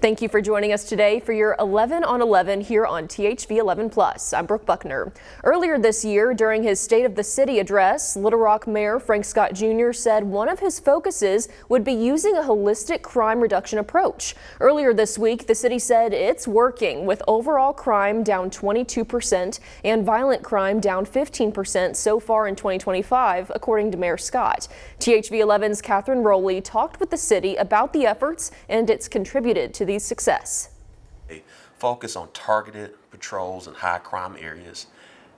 Thank you for joining us today for your 11 on 11 here on THV 11 Plus. I'm Brooke Buckner. Earlier this year, during his State of the City address, Little Rock Mayor Frank Scott Jr. said one of his focuses would be using a holistic crime reduction approach. Earlier this week, the city said it's working, with overall crime down 22% and violent crime down 15% so far in 2025, according to Mayor Scott. THV 11's Catherine Rowley talked with the city about the efforts and it's contributed to these success. A focus on targeted patrols in high crime areas,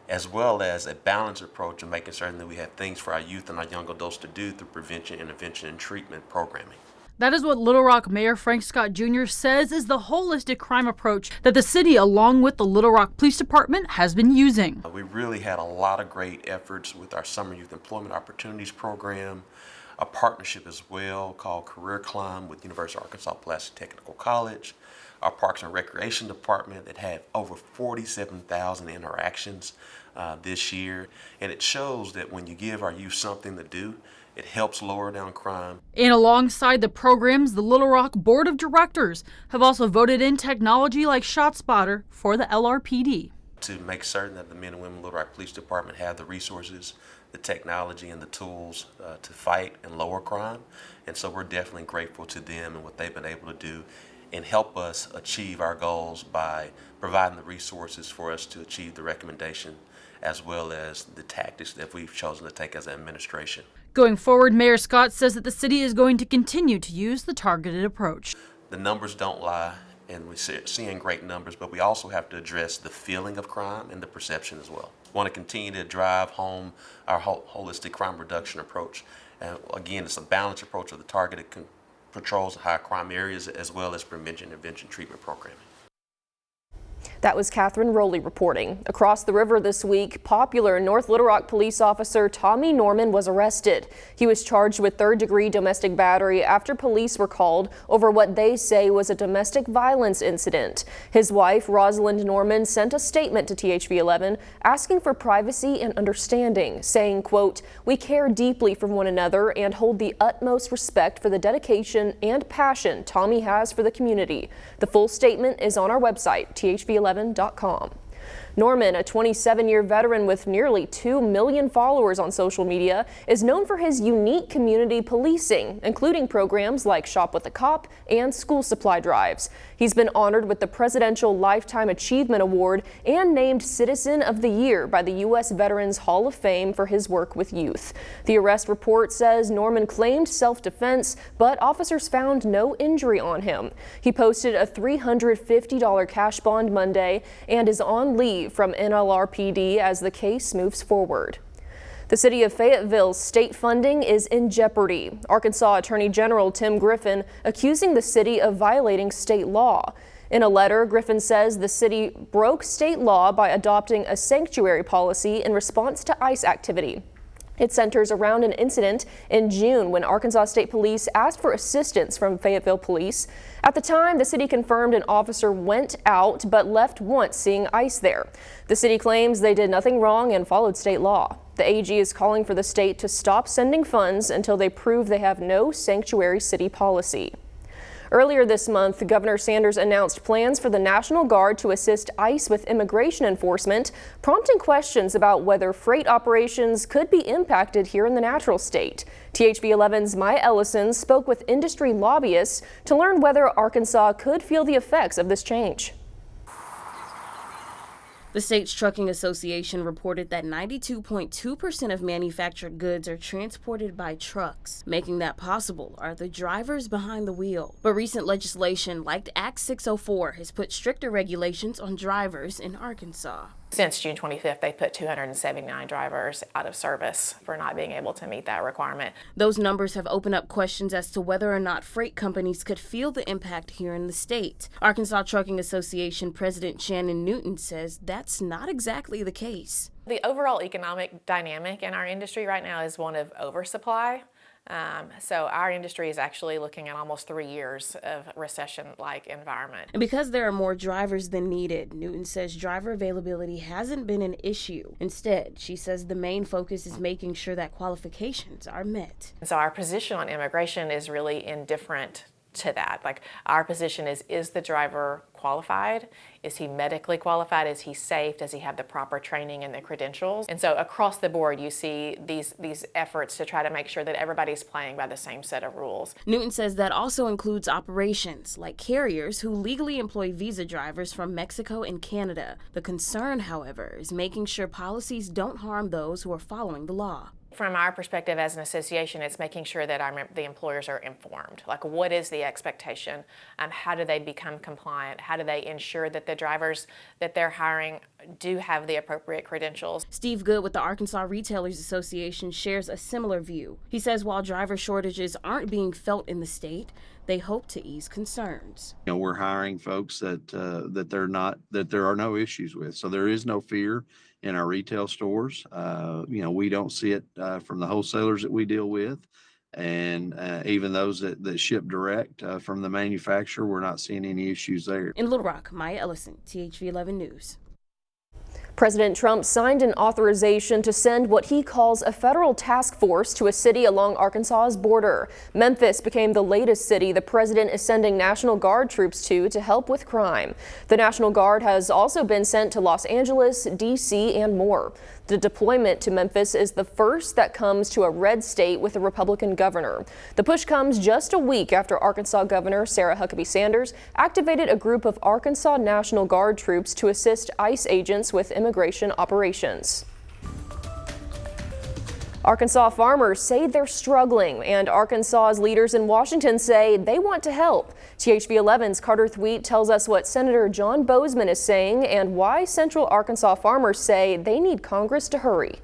as well as a balanced approach of making certain that we have things for our youth and our young adults to do through prevention, intervention, and treatment programming. That is what Little Rock Mayor Frank Scott Jr. says is the holistic crime approach that the city, along with the Little Rock Police Department, has been using. We really had a lot of great efforts with our Summer Youth Employment Opportunities Program, a partnership as well called Career Climb with University of Arkansas Pulaski Technical College, our Parks and Recreation Department that had over 47,000 interactions this year. And it shows that when you give our youth something to do, it helps lower down crime. And alongside the programs, the Little Rock Board of Directors have also voted in technology like ShotSpotter for the LRPD. To make certain that the men and women of the Little Rock Police Department have the resources, the technology, and the tools to fight and lower crime. And so we're definitely grateful to them and what they've been able to do and help us achieve our goals by providing the resources for us to achieve the recommendation as well as the tactics that we've chosen to take as an administration. Going forward, Mayor Scott says that the city is going to continue to use the targeted approach. The numbers don't lie, and we're seeing great numbers, but we also have to address the feeling of crime and the perception as well. We want to continue to drive home our holistic crime reduction approach. And again, it's a balanced approach of the targeted patrols in high crime areas as well as prevention, intervention, treatment programming. That was Catherine Rowley reporting. Across the river this week, popular North Little Rock police officer Tommy Norman was arrested. He was charged with third-degree domestic battery after police were called over what they say was a domestic violence incident. His wife, Rosalind Norman, sent a statement to THV 11 asking for privacy and understanding, saying, quote, "We care deeply for one another and hold the utmost respect for the dedication and passion Tommy has for the community." The full statement is on our website, THV11.com. Norman, a 27-year veteran with nearly 2 million followers on social media, is known for his unique community policing, including programs like Shop with a Cop and school supply drives. He's been honored with the Presidential Lifetime Achievement Award and named Citizen of the Year by the U.S. Veterans Hall of Fame for his work with youth. The arrest report says Norman claimed self-defense, but officers found no injury on him. He posted a $350 cash bond Monday and is on leave from NLRPD as the case moves forward. The city of Fayetteville's state funding is in jeopardy. Arkansas Attorney General Tim Griffin accusing the city of violating state law. In a letter, Griffin says the city broke state law by adopting a sanctuary policy in response to ICE activity. It centers around an incident in June when Arkansas State Police asked for assistance from Fayetteville Police. At the time, the city confirmed an officer went out but left once seeing ICE there. The city claims they did nothing wrong and followed state law. The AG is calling for the state to stop sending funds until they prove they have no sanctuary city policy. Earlier this month, Governor Sanders announced plans for the National Guard to assist ICE with immigration enforcement, prompting questions about whether freight operations could be impacted here in the natural state. THV 11's Maya Ellison spoke with industry lobbyists to learn whether Arkansas could feel the effects of this change. The state's trucking association reported that 92.2% of manufactured goods are transported by trucks. Making that possible are the drivers behind the wheel. But recent legislation, like Act 604, has put stricter regulations on drivers in Arkansas. Since June 25th, they put 279 drivers out of service for not being able to meet that requirement. Those numbers have opened up questions as to whether or not freight companies could feel the impact here in the state. Arkansas Trucking Association President Shannon Newton says that's not exactly the case. The overall economic dynamic in our industry right now is one of oversupply. So our industry is actually looking at almost 3 years of recession-like environment. And because there are more drivers than needed, Newton says driver availability hasn't been an issue. Instead, she says the main focus is making sure that qualifications are met. So our position on immigration is really indifferent to that. Like, our position is the driver qualified? Is he medically qualified? Is he safe? Does he have the proper training and the credentials? And so across the board, you see these efforts to try to make sure that everybody's playing by the same set of rules. Newton says that also includes operations, like carriers who legally employ visa drivers from Mexico and Canada. The concern, however, is making sure policies don't harm those who are following the law. From our perspective as an association, it's making sure that the employers are informed. Like, what is the expectation? How do they become compliant? How do they ensure that the drivers that they're hiring do have the appropriate credentials? Steve Good with the Arkansas Retailers Association shares a similar view. He says while driver shortages aren't being felt in the state, they hope to ease concerns. We're hiring folks that there are no issues with, so there is no fear in our retail stores. We don't see it from the wholesalers that we deal with, and even those that ship direct from the manufacturer, we're not seeing any issues there. In Little Rock, Maya Ellison, THV 11 News. President Trump signed an authorization to send what he calls a federal task force to a city along Arkansas's border. Memphis became the latest city the president is sending National Guard troops to help with crime. The National Guard has also been sent to Los Angeles, D.C., and more. The deployment to Memphis is the first that comes to a red state with a Republican governor. The push comes just a week after Arkansas Governor Sarah Huckabee Sanders activated a group of Arkansas National Guard troops to assist ICE agents with immigration operations. Arkansas farmers say they're struggling, and Arkansas's leaders in Washington say they want to help. THV 11's Carter Thweet tells us what Senator John Bozeman is saying and why Central Arkansas farmers say they need Congress to hurry.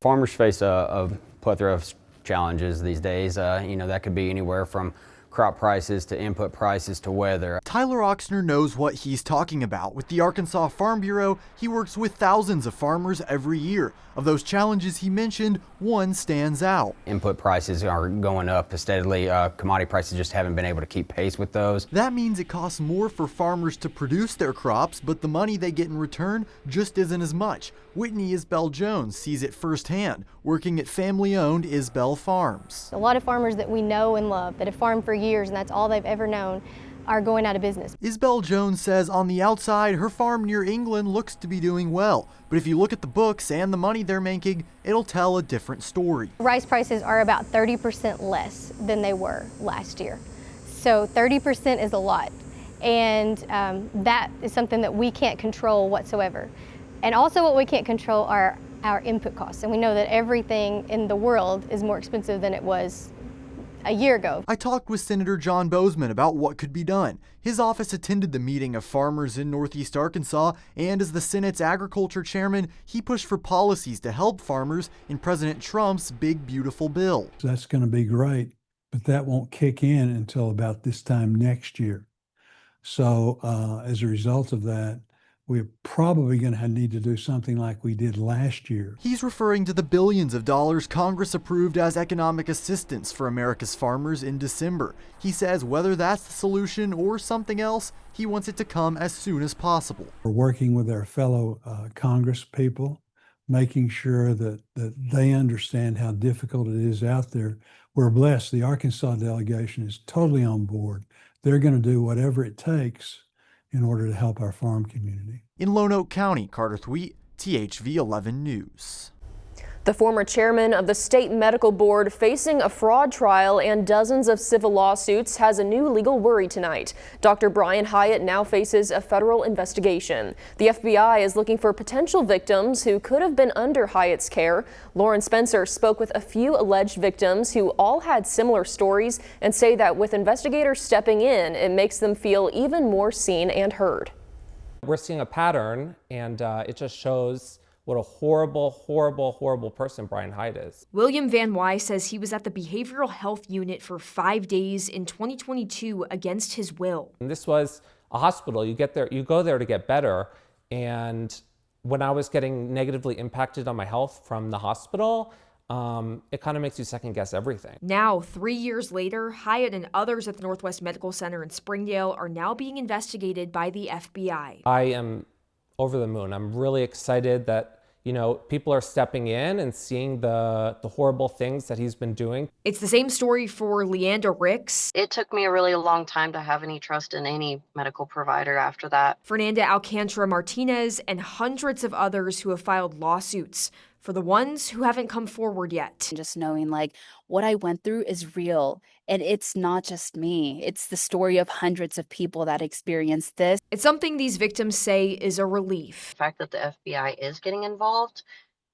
Farmers face a plethora of challenges these days. That could be anywhere from crop prices to input prices to weather. Tyler Oxner knows what he's talking about. With the Arkansas Farm Bureau, he works with thousands of farmers every year. Of those challenges he mentioned, one stands out. Input prices are going up steadily. Commodity prices just haven't been able to keep pace with those. That means it costs more for farmers to produce their crops, but the money they get in return just isn't as much. Whitney Isbell Jones sees it firsthand, working at family-owned Isbell Farms. A lot of farmers that we know and love that have farmed for years and that's all they've ever known are going out of business. Isbell Jones says on the outside, her farm near England looks to be doing well. But if you look at the books and the money they're making, it'll tell a different story. Rice prices are about 30% less than they were last year. So 30% is a lot. And that is something that we can't control whatsoever. And also what we can't control are our input costs. And we know that everything in the world is more expensive than it was a year ago. I talked with Senator John Bozeman about what could be done. His office attended the meeting of farmers in Northeast Arkansas, and as the Senate's agriculture chairman, he pushed for policies to help farmers in President Trump's big, beautiful bill. That's going to be great, but that won't kick in until about this time next year. So as a result of that, we're probably going to need to do something like we did last year. He's referring to the billions of dollars Congress approved as economic assistance for America's farmers in December. He says whether that's the solution or something else, he wants it to come as soon as possible. We're working with our fellow Congress people, making sure that they understand how difficult it is out there. We're blessed. The Arkansas delegation is totally on board. They're going to do whatever it takes in order to help our farm community. In Lone Oak County, Carter Thweet, THV 11 News. The former chairman of the state medical board, facing a fraud trial and dozens of civil lawsuits, has a new legal worry tonight. Dr. Bryant Hyatt now faces a federal investigation. The FBI is looking for potential victims who could have been under Hyatt's care. Lauren Spencer spoke with a few alleged victims who all had similar stories and say that with investigators stepping in, it makes them feel even more seen and heard. We're seeing a pattern, and it just shows what a horrible, horrible, horrible person Brian Hyde is. William Van Wy says he was at the behavioral health unit for 5 days in 2022 against his will. And this was a hospital. You go there to get better. And when I was getting negatively impacted on my health from the hospital, it kind of makes you second guess everything. Now, 3 years later, Hyatt and others at the Northwest Medical Center in Springdale are now being investigated by the FBI. I am over the moon. I'm really excited that people are stepping in and seeing the horrible things that he's been doing. It's the same story for Leanda Ricks. It took me a really long time to have any trust in any medical provider after that. Fernanda Alcantara Martinez, and hundreds of others who have filed lawsuits for the ones who haven't come forward yet. Just knowing what I went through is real, and it's not just me. It's the story of hundreds of people that experienced this. It's something these victims say is a relief. The fact that the FBI is getting involved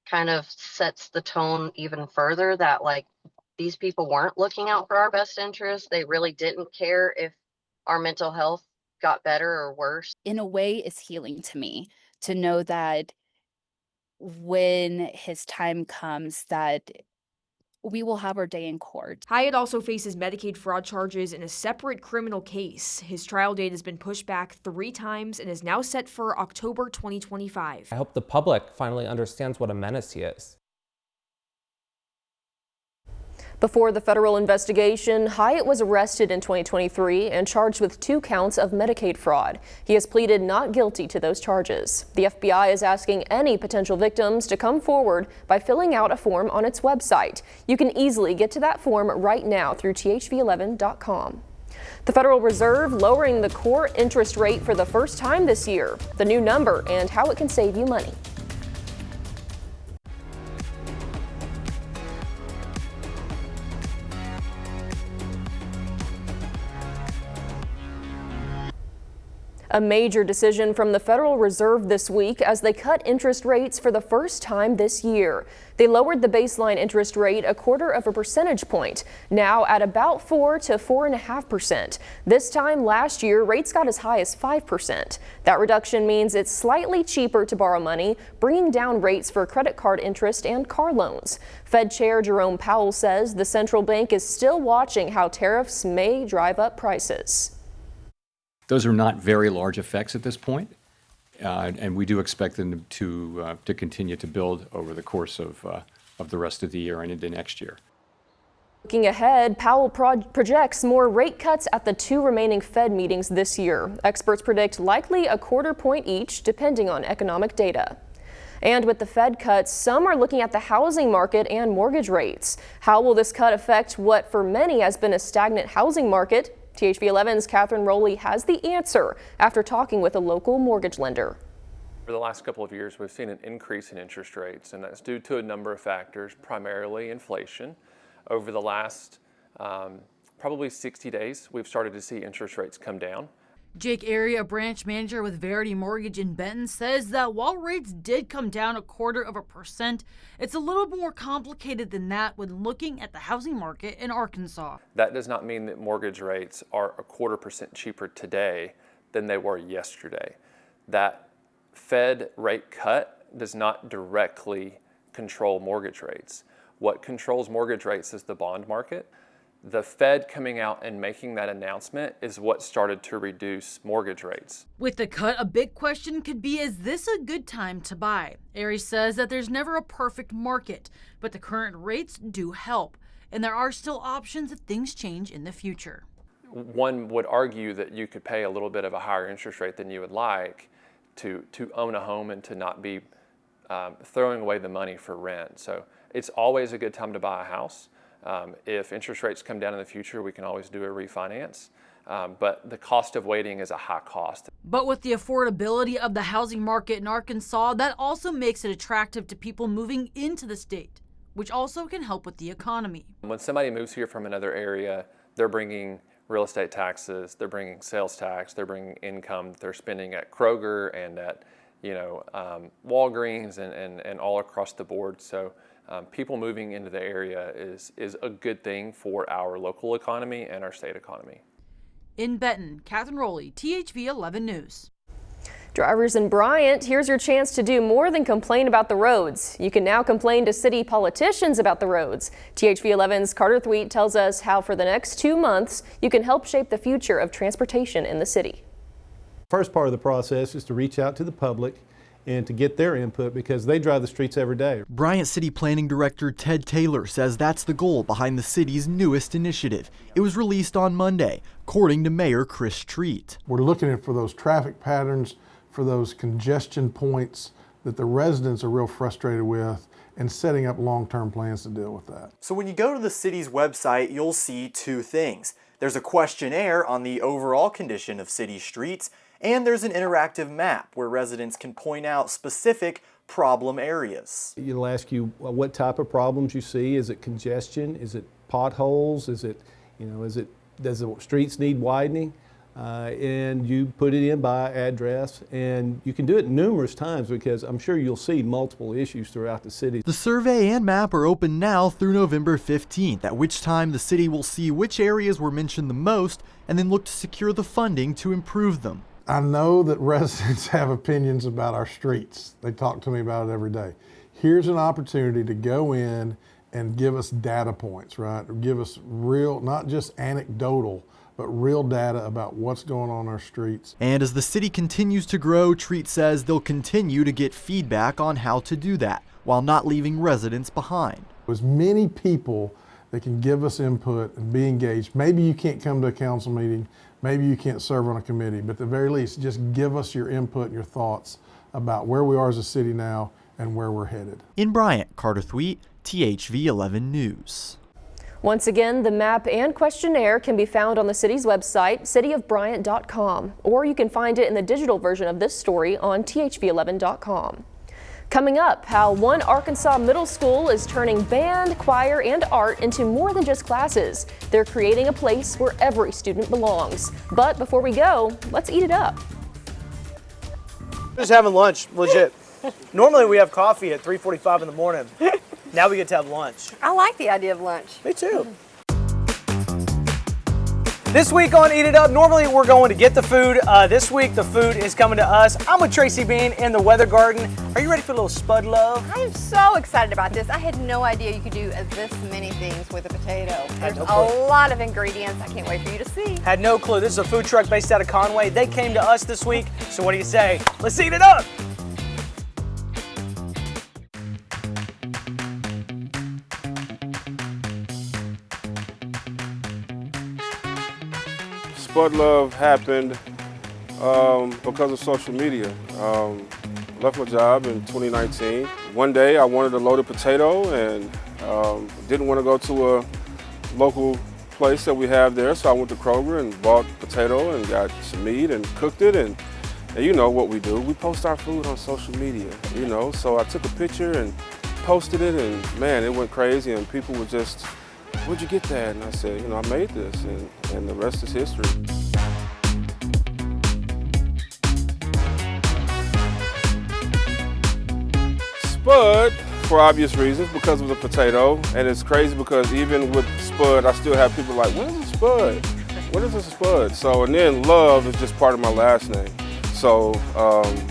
kind of sets the tone even further that these people weren't looking out for our best interests. They really didn't care if our mental health got better or worse. In a way, it's healing to me to know that when his time comes that we will have our day in court. Hyatt also faces Medicaid fraud charges in a separate criminal case. His trial date has been pushed back 3 times and is now set for October 2025. I hope the public finally understands what a menace he is. Before the federal investigation, Hyatt was arrested in 2023 and charged with 2 counts of Medicaid fraud. He has pleaded not guilty to those charges. The FBI is asking any potential victims to come forward by filling out a form on its website. You can easily get to that form right now through thv11.com. The Federal Reserve lowering the core interest rate for the first time this year. The new number and how it can save you money. A major decision from the Federal Reserve this week as they cut interest rates for the first time this year. They lowered the baseline interest rate 1/4 percentage point, now at about 4 to 4.5%. This time last year, rates got as high as 5%. That reduction means it's slightly cheaper to borrow money, bringing down rates for credit card interest and car loans. Fed Chair Jerome Powell says the central bank is still watching how tariffs may drive up prices. Those are not very large effects at this point, and we do expect them to continue to build over the course of the rest of the year and into next year. Looking ahead, Powell projects more rate cuts at the 2 remaining Fed meetings this year. Experts predict likely 1/4 point each, depending on economic data. And with the Fed cuts, some are looking at the housing market and mortgage rates. How will this cut affect what for many has been a stagnant housing market? THV11's Catherine Rowley has the answer after talking with a local mortgage lender. For the last couple of years, we've seen an increase in interest rates, and that's due to a number of factors, primarily inflation. Over the last probably 60 days, we've started to see interest rates come down. Jake Area, a branch manager with Verity Mortgage in Benton, says that while rates did come down 1/4%, it's a little more complicated than that when looking at the housing market in Arkansas. That does not mean that mortgage rates are 1/4% cheaper today than they were yesterday. That Fed rate cut does not directly control mortgage rates. What controls mortgage rates is the bond market. The Fed coming out and making that announcement is what started to reduce mortgage rates. With the cut, a big question could be, is this a good time to buy? Aries says that there's never a perfect market, but the current rates do help, and there are still options if things change in the future. One would argue that you could pay a little bit of a higher interest rate than you would like to own a home and to not be throwing away the money for rent. So it's always a good time to buy a house. If interest rates come down in the future, we can always do a refinance, but the cost of waiting is a high cost. But with the affordability of the housing market in Arkansas, that also makes it attractive to people moving into the state, which also can help with the economy. When somebody moves here from another area, they're bringing real estate taxes, they're bringing sales tax, they're bringing income that they're spending at Kroger and at Walgreens and all across the board. So people moving into the area is a good thing for our local economy and our state economy. In Benton, Catherine Rowley, THV 11 News. Drivers in Bryant, here's your chance to do more than complain about the roads. You can now complain to city politicians about the roads. THV 11's Carter Thweet tells us how for the next 2 months you can help shape the future of transportation in the city. First part of the process is to reach out to the public and to get their input because they drive the streets every day. Bryant City Planning Director Ted Taylor says that's the goal behind the city's newest initiative. It was released on Monday, according to Mayor Chris Treat. We're looking for those traffic patterns, for those congestion points that the residents are real frustrated with and setting up long-term plans to deal with that. So when you go to the city's website, you'll see two things. There's a questionnaire on the overall condition of city streets, and there's an interactive map where residents can point out specific problem areas. It'll ask you what type of problems you see. Is it congestion? Is it potholes? Is it, does the streets need widening? And you put it in by address, and you can do it numerous times because I'm sure you'll see multiple issues throughout the city. The survey and map are open now through November 15th, at which time the city will see which areas were mentioned the most and then look to secure the funding to improve them. I know that residents have opinions about our streets. They talk to me about it every day. Here's an opportunity to go in and give us data points, right? Give us real, not just anecdotal, but real data about what's going on our streets. And as the city continues to grow, Treat says they'll continue to get feedback on how to do that while not leaving residents behind. As many people that can give us input and be engaged. Maybe you can't come to a council meeting, maybe you can't serve on a committee, but at the very least, just give us your input and your thoughts about where we are as a city now and where we're headed. In Bryant, Carter Thweet, THV 11 News. Once again, the map and questionnaire can be found on the city's website, cityofbryant.com, or you can find it in the digital version of this story on thv11.com. Coming up, how one Arkansas middle school is turning band, choir, and art into more than just classes. They're creating a place where every student belongs. But before we go, let's eat it up. Just having lunch, legit. Normally we have coffee at 3:45 in the morning. Now we get to have lunch. I like the idea of lunch. Me too. This week on Eat It Up, normally we're going to get the food. This week the food is coming to us. I'm with Tracy Bean in the Weather Garden. Are you ready for a little Spud Love? I am so excited about this. I had no idea you could do this many things with a potato. There's a lot of ingredients. I can't wait for you to see. Had no clue. This is a food truck based out of Conway. They came to us this week. So what do you say? Let's eat it up. Spud Love happened because of social media. Left my job in 2019. One day I wanted a loaded potato and didn't want to go to a local place that we have there, so I went to Kroger and bought potato and got some meat and cooked it. And you know what we do, we post our food on social media, so I took a picture and posted it, and man, it went crazy, and people were just, "Where'd you get that?" And I said, I made this, and the rest is history. Spud, for obvious reasons, because of the potato, and it's crazy because even with Spud, I still have people like, "What is a Spud? What is a Spud?" So, and then Love is just part of my last name, so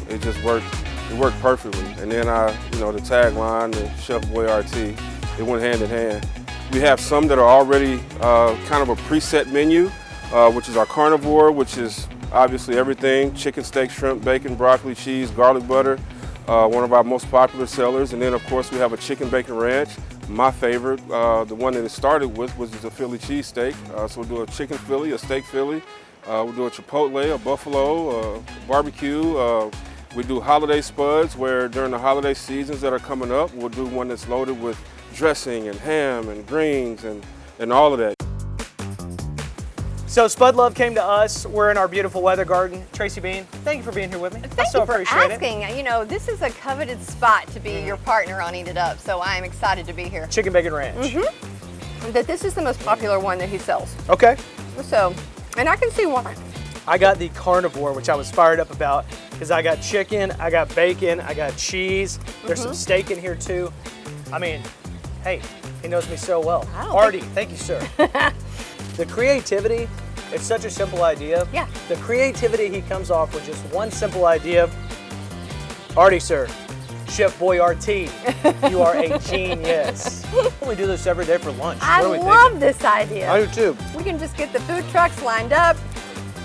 it just worked. It worked perfectly. And then the tagline, the Chef Boyardee, it went hand in hand. We have some that are already kind of a preset menu, which is our carnivore, which is obviously everything: chicken, steak, shrimp, bacon, broccoli, cheese, garlic butter, one of our most popular sellers. And then of course we have a chicken bacon ranch, my favorite, the one that it started with, which is a Philly cheesesteak. So we'll do a chicken Philly, a steak Philly, we'll do a chipotle, a buffalo, barbecue. We do holiday spuds, where during the holiday seasons that are coming up, we'll do one that's loaded with dressing and ham and greens and all of that. So Spud Love came to us. We're in our beautiful Weather Garden. Tracy Bean, thank you for being here with me. Thank you for asking. This is a coveted spot to be your partner on Eat It Up, so I am excited to be here. Chicken Bacon Ranch. That this is the most popular one that he sells. Okay. So, and I can see why. I got the carnivore, which I was fired up about, because I got chicken, I got bacon, I got cheese. There's some steak in here too. I mean, hey, he knows me so well. Artie, thank you, sir. The creativity, it's such a simple idea. Yeah. The creativity he comes off with just one simple idea. Artie, sir, Chef Boyardee, you are a genius. We do this every day for lunch. I love this idea. I do too. We can just get the food trucks lined up,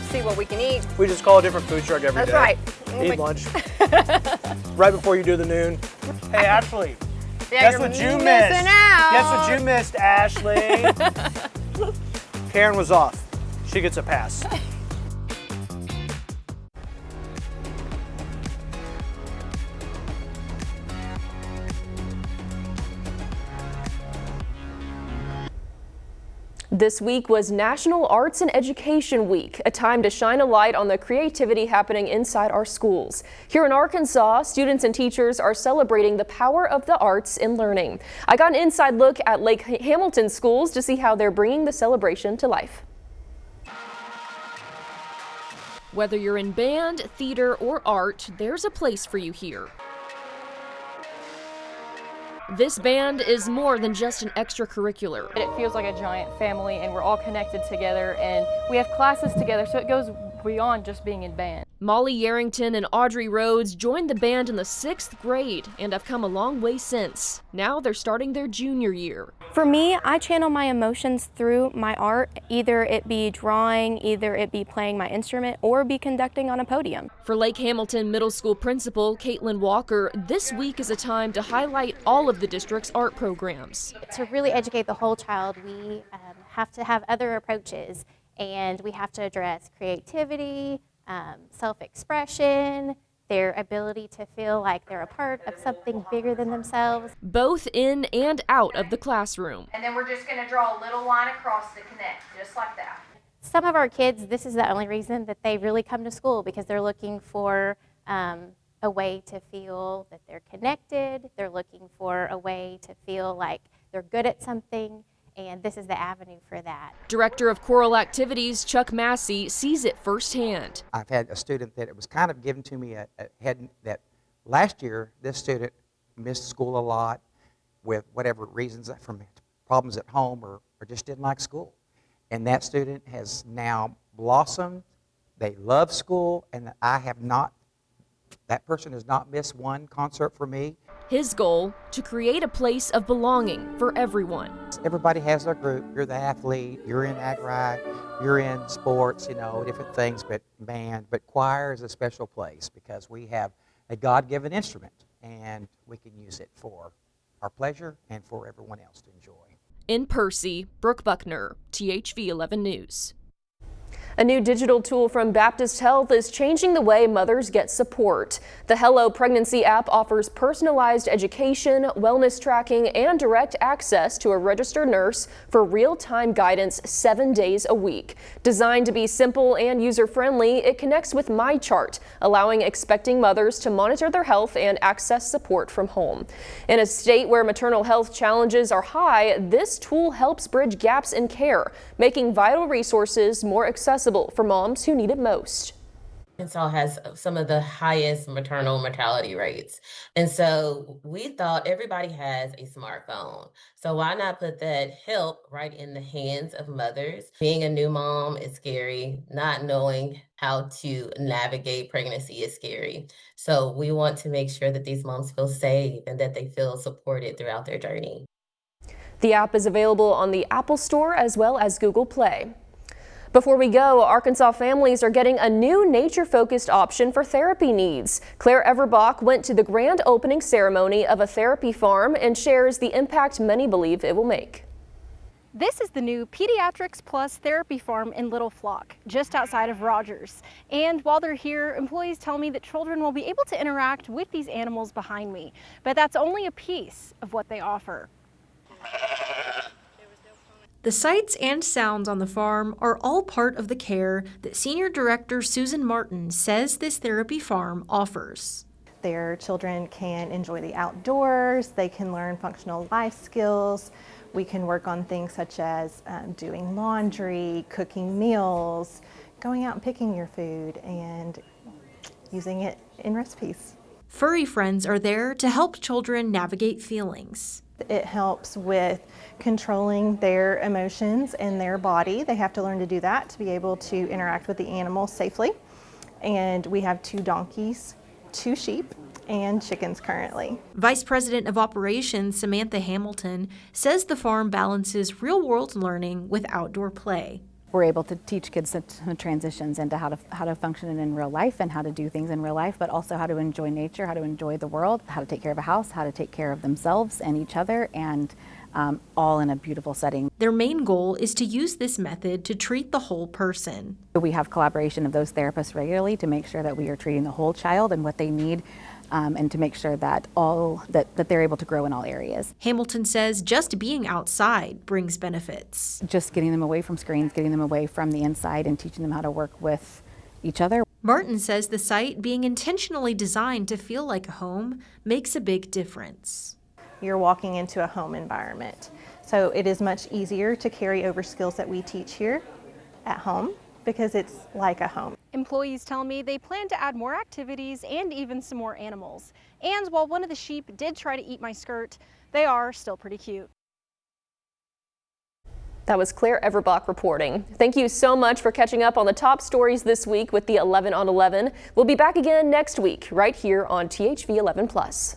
see what we can eat. We just call a different food truck every day. That's right. Eat lunch. Right before you do the noon. Hey, Ashley. Yeah, Guess what you missing missed? out. Guess what you missed, Ashley? Karen was off. She gets a pass. This week was National Arts and Education Week, a time to shine a light on the creativity happening inside our schools. Here in Arkansas, students and teachers are celebrating the power of the arts in learning. I got an inside look at Lake Hamilton schools to see how they're bringing the celebration to life. Whether you're in band, theater, or art, there's a place for you here. This band is more than just an extracurricular. It feels like a giant family, and we're all connected together, and we have classes together, so it goes beyond just being in band. Molly Yarrington and Audrey Rhodes joined the band in the 6th grade and have come a long way since. Now they're starting their junior year. For me, I channel my emotions through my art, either it be drawing, either it be playing my instrument, or be conducting on a podium. For Lake Hamilton Middle School principal Caitlin Walker, this week is a time to highlight all of the district's art programs. To really educate the whole child, we have to have other approaches, and we have to address creativity, self-expression, their ability to feel like they're a part of something bigger than themselves. Both in and out of the classroom. And then we're just going to draw a little line across to connect, just like that. Some of our kids, this is the only reason that they really come to school, because they're looking for a way to feel that they're connected. They're looking for a way to feel like they're good at something, and this is the avenue for that. Director of Choral Activities Chuck Massey sees it firsthand. I've had a student that it was kind of given to me that last year this student missed school a lot with whatever reasons, from problems at home or just didn't like school. And that student has now blossomed. They love school, and that person has not missed one concert for me. His goal, to create a place of belonging for everyone. Everybody has their group. You're the athlete, you're in ag-ride, you're in sports, different things, but band. But choir is a special place because we have a God-given instrument, and we can use it for our pleasure and for everyone else to enjoy. In Percy, Brooke Buckner, THV 11 News. A new digital tool from Baptist Health is changing the way mothers get support. The Hello Pregnancy app offers personalized education, wellness tracking, and direct access to a registered nurse for real-time guidance 7 days a week. Designed to be simple and user-friendly, it connects with MyChart, allowing expecting mothers to monitor their health and access support from home. In a state where maternal health challenges are high, this tool helps bridge gaps in care, making vital resources more accessible for moms who need it most. Arkansas has some of the highest maternal mortality rates. And so we thought everybody has a smartphone. So why not put that help right in the hands of mothers? Being a new mom is scary. Not knowing how to navigate pregnancy is scary. So we want to make sure that these moms feel safe and that they feel supported throughout their journey. The app is available on the Apple Store as well as Google Play. Before we go, Arkansas families are getting a new nature-focused option for therapy needs. Claire Everbach went to the grand opening ceremony of a therapy farm and shares the impact many believe it will make. This is the new Pediatrics Plus Therapy Farm in Little Flock, just outside of Rogers. And while they're here, employees tell me that children will be able to interact with these animals behind me. But that's only a piece of what they offer. The sights and sounds on the farm are all part of the care that Senior Director Susan Martin says this therapy farm offers. Their children can enjoy the outdoors, they can learn functional life skills. We can work on things such as doing laundry, cooking meals, going out and picking your food, and using it in recipes. Furry friends are there to help children navigate feelings. It helps with controlling their emotions and their body. They have to learn to do that to be able to interact with the animal safely. And we have 2 donkeys, 2 sheep, and chickens currently. Vice President of Operations Samantha Hamilton says the farm balances real-world learning with outdoor play. We're able to teach kids some transitions into how to function in real life and how to do things in real life, but also how to enjoy nature, how to enjoy the world, how to take care of a house, how to take care of themselves and each other, and all in a beautiful setting. Their main goal is to use this method to treat the whole person. We have collaboration of those therapists regularly to make sure that we are treating the whole child and what they need and to make sure that that they're able to grow in all areas. Hamilton says just being outside brings benefits. Just getting them away from screens, getting them away from the inside, and teaching them how to work with each other. Martin says the site, being intentionally designed to feel like a home, makes a big difference. You're walking into a home environment. So it is much easier to carry over skills that we teach here at home because it's like a home. Employees tell me they plan to add more activities and even some more animals. And while one of the sheep did try to eat my skirt, they are still pretty cute. That was Claire Everbach reporting. Thank you so much for catching up on the top stories this week with the 11 on 11. We'll be back again next week right here on THV 11+.